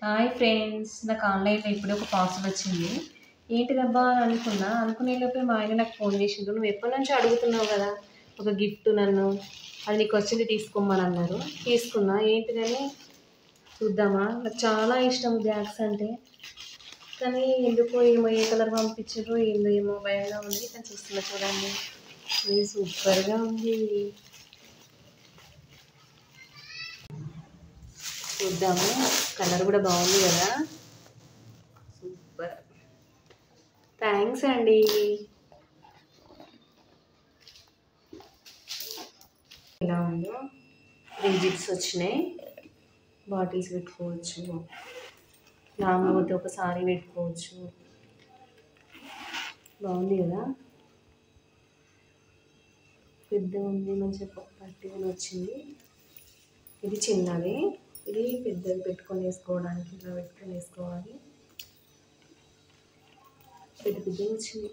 Hi friends, నాకు ఆన్లైన్లో ఇప్పుడే ఒక పార్సల్ వచ్చింది. ఏంటిదబ్బా అని అనుకునేలోపే మా ఆయన నాకు ఫోన్ చేసిండు. నువ్వు ఎప్పటి నుంచో అడుగుతున్నావు కదా ఒక గిఫ్ట్ నన్ను, అది నీకు వచ్చింది తీసుకోమని అన్నారు. తీసుకున్నా. ఏంటిదని చూద్దామా? నాకు చాలా ఇష్టం బ్యాగ్స్ అంటే, కానీ ఎందుకో ఏమో ఏ కలర్ పంపించారో ఏందో ఏమో భయంగా ఉంది. కానీ చూస్తున్నా చూడండి, ఇది సూపర్గా ఉంది. చూద్దాము, కలర్ కూడా బాగుంది కదా, సూపర్. థ్యాంక్స్ అండి. ఇలా ఉందో 3 జిప్స్ వచ్చినాయి. బాటిల్స్ పెట్టుకోవచ్చు, లాంగ్ పోతే ఒకసారి పెట్టుకోవచ్చు. బాగుంది కదా, పెద్ద ఉంది, మంచిగా పట్టిగా వచ్చింది. ఇది చిన్నది, ఇది పెద్దది పెట్టుకొని వేసుకోవడానికి. ఇలా పెట్టుకొని వేసుకోవాలి. పెద్ద పెద్దగా వచ్చింది.